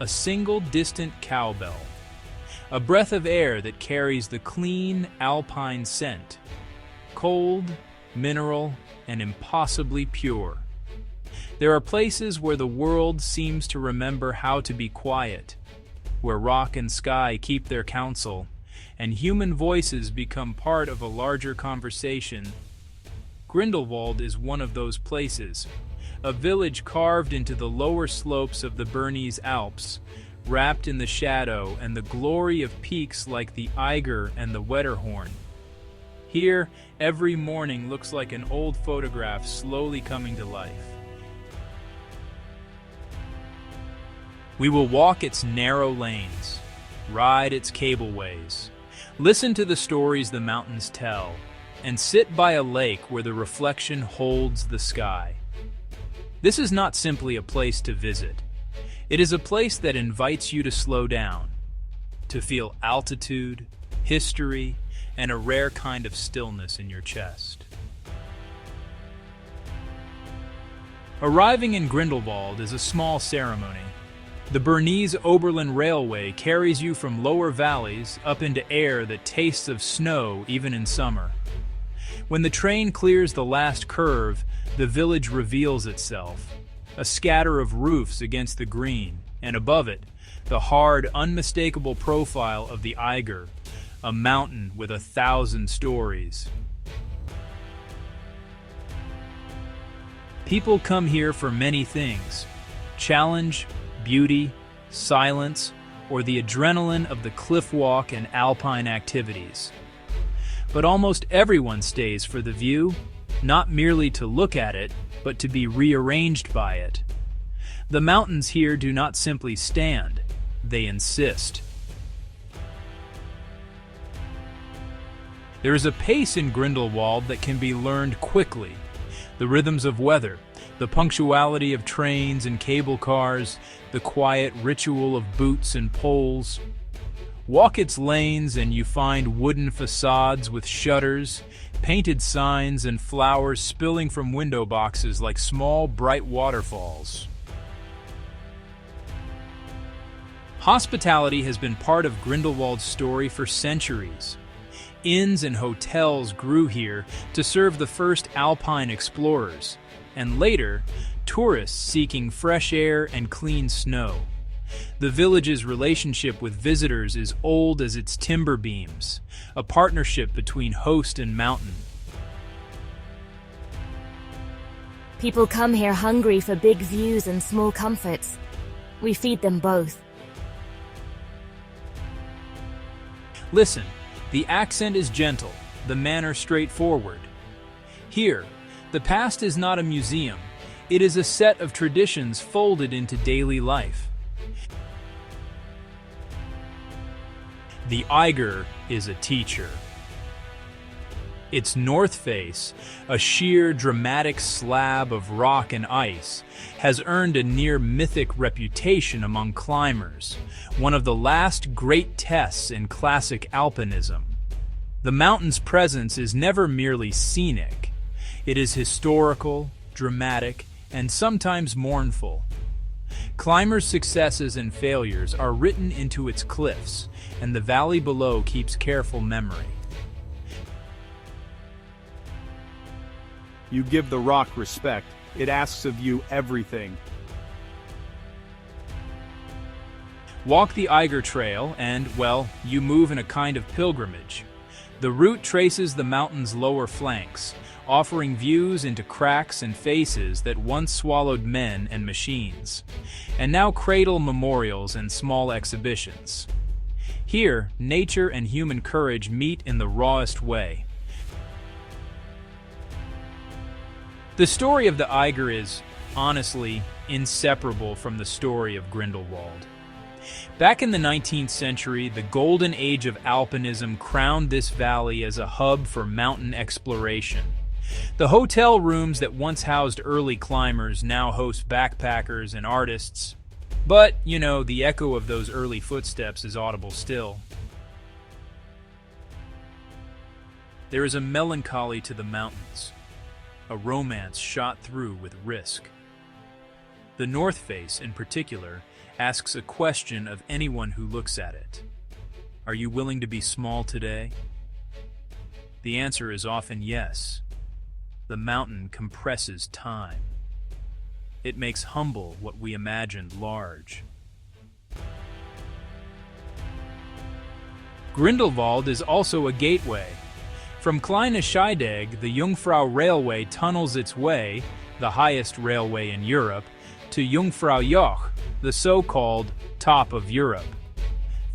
a single distant cowbell, a breath of air that carries the clean Alpine scent, cold, mineral, and impossibly pure. There are places where the world seems to remember how to be quiet, where rock and sky keep their counsel, and human voices become part of a larger conversation. Grindelwald is one of those places, a village carved into the lower slopes of the Bernese Alps, wrapped in the shadow and the glory of peaks like the Eiger and the Wetterhorn. Here, every morning looks like an old photograph slowly coming to life. We will walk its narrow lanes, ride its cableways, listen to the stories the mountains tell, and sit by a lake where the reflection holds the sky. This is not simply a place to visit. It is a place that invites you to slow down, to feel altitude, history, and a rare kind of stillness in your chest. Arriving in Grindelwald is a small ceremony. The Bernese Oberland Railway carries you from lower valleys up into air that tastes of snow even in summer. When the train clears the last curve, the village reveals itself, a scatter of roofs against the green, and above it, the hard, unmistakable profile of the Eiger, a mountain with 1,000 stories. People come here for many things: challenge, beauty, silence, or the adrenaline of the cliff walk and alpine activities. But almost everyone stays for the view, not merely to look at it, but to be rearranged by it. The mountains here do not simply stand, they insist. There is a pace in Grindelwald that can be learned quickly. The rhythms of weather, the punctuality of trains and cable cars, the quiet ritual of boots and poles. Walk its lanes and you find wooden facades with shutters, painted signs, and flowers spilling from window boxes like small, bright waterfalls. Hospitality has been part of Grindelwald's story for centuries. Inns and hotels grew here to serve the first Alpine explorers, and later, tourists seeking fresh air and clean snow. The village's relationship with visitors is old as its timber beams, a partnership between host and mountain. People come here hungry for big views and small comforts. We feed them both. Listen, the accent is gentle, the manner straightforward. Here, the past is not a museum, it is a set of traditions folded into daily life. The Eiger is a teacher. Its north face, a sheer dramatic slab of rock and ice, has earned a near-mythic reputation among climbers, one of the last great tests in classic alpinism. The mountain's presence is never merely scenic. It is historical, dramatic, and sometimes mournful. Climbers' successes and failures are written into its cliffs, and the valley below keeps careful memory. You give the rock respect. It asks of you everything. Walk the Eiger Trail and, well, you move in a kind of pilgrimage. The route traces the mountain's lower flanks, offering views into cracks and faces that once swallowed men and machines, and now cradle memorials and small exhibitions. Here, nature and human courage meet in the rawest way. The story of the Eiger is, honestly, inseparable from the story of Grindelwald. Back in the 19th century, the golden age of alpinism crowned this valley as a hub for mountain exploration. The hotel rooms that once housed early climbers now host backpackers and artists. But, you know, the echo of those early footsteps is audible still. There is a melancholy to the mountains, a romance shot through with risk. The north face, in particular, asks a question of anyone who looks at it. Are you willing to be small today? The answer is often yes. The mountain compresses time. It makes humble what we imagined large. Grindelwald is also a gateway. From Kleine Scheidegg, the Jungfrau Railway tunnels its way, the highest railway in Europe, to Jungfraujoch, the so-called top of Europe.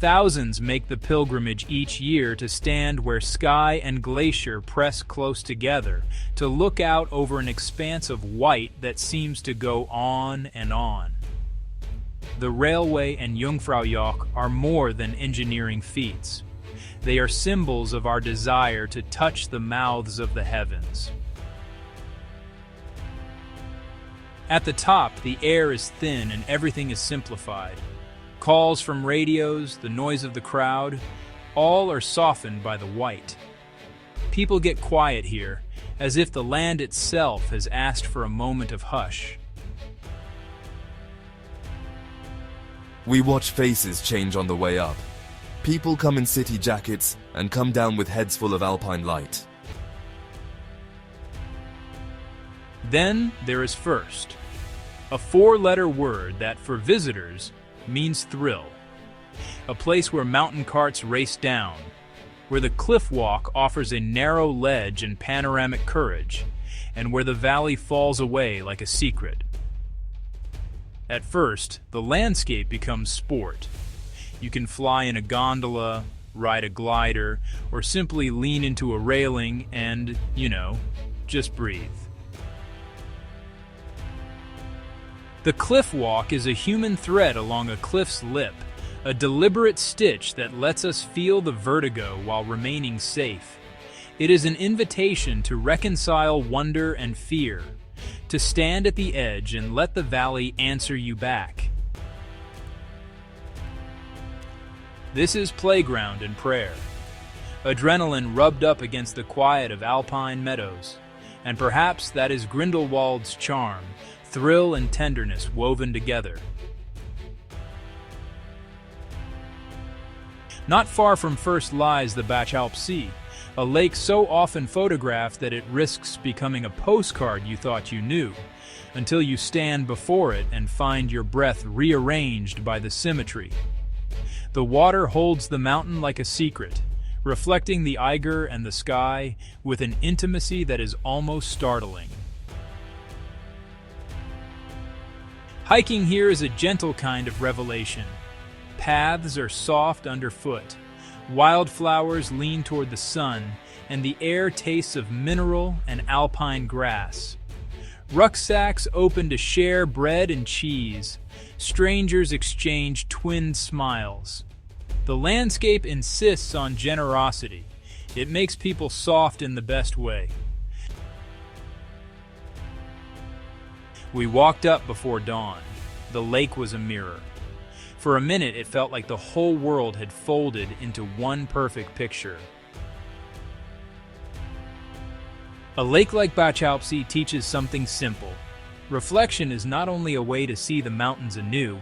Thousands make the pilgrimage each year to stand where sky and glacier press close together, to look out over an expanse of white that seems to go on and on. The railway and Jungfraujoch are more than engineering feats. They are symbols of our desire to touch the mouths of the heavens. At the top, the air is thin and everything is simplified. Calls from radios, the noise of the crowd, all are softened by the white. People get quiet here, as if the land itself has asked for a moment of hush. We watch faces change on the way up. People come in city jackets and come down with heads full of Alpine light. Then there is first, a four-letter word that, for visitors, means thrill. A place where mountain carts race down, where the cliff walk offers a narrow ledge and panoramic courage, and where the valley falls away like a secret. At first, the landscape becomes sport. You can fly in a gondola, ride a glider, or simply lean into a railing and, just breathe. The cliff walk is a human thread along a cliff's lip, a deliberate stitch that lets us feel the vertigo while remaining safe. It is an invitation to reconcile wonder and fear, to stand at the edge and let the valley answer you back. This is playground and prayer. Adrenaline rubbed up against the quiet of Alpine meadows, and perhaps that is Grindelwald's charm. Thrill and tenderness woven together. Not far from first lies the Bachalp Sea, a lake so often photographed that it risks becoming a postcard you thought you knew, until you stand before it and find your breath rearranged by the symmetry. The water holds the mountain like a secret, reflecting the Eiger and the sky with an intimacy that is almost startling. Hiking here is a gentle kind of revelation. Paths are soft underfoot, wildflowers lean toward the sun, and the air tastes of mineral and alpine grass. Rucksacks open to share bread and cheese. Strangers exchange twinned smiles. The landscape insists on generosity. It makes people soft in the best way. We walked up before dawn. The lake was a mirror. For a minute, it felt like the whole world had folded into one perfect picture. A lake like Bachalp Sea teaches something simple. Reflection is not only a way to see the mountains anew,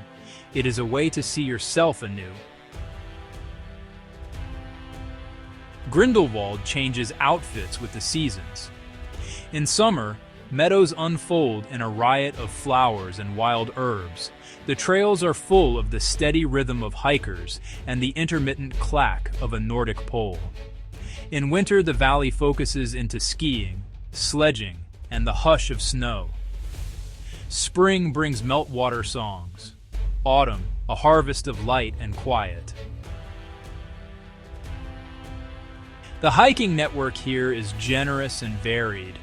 it is a way to see yourself anew. Grindelwald changes outfits with the seasons. In summer, meadows unfold in a riot of flowers and wild herbs. The trails are full of the steady rhythm of hikers and the intermittent clack of a Nordic pole. In winter, the valley focuses into skiing, sledging, and the hush of snow. Spring brings meltwater songs. Autumn, a harvest of light and quiet. The hiking network here is generous and varied.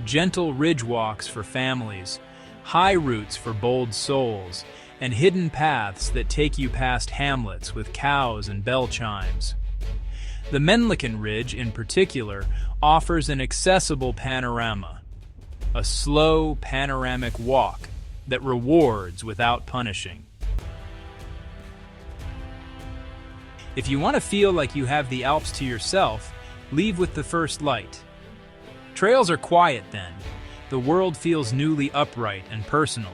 Gentle ridge walks for families, high routes for bold souls, and hidden paths that take you past hamlets with cows and bell chimes. The Männlichen Ridge, in particular, offers an accessible panorama, a slow panoramic walk that rewards without punishing. If you want to feel like you have the Alps to yourself, leave with the first light. Trails are quiet then. The world feels newly upright and personal.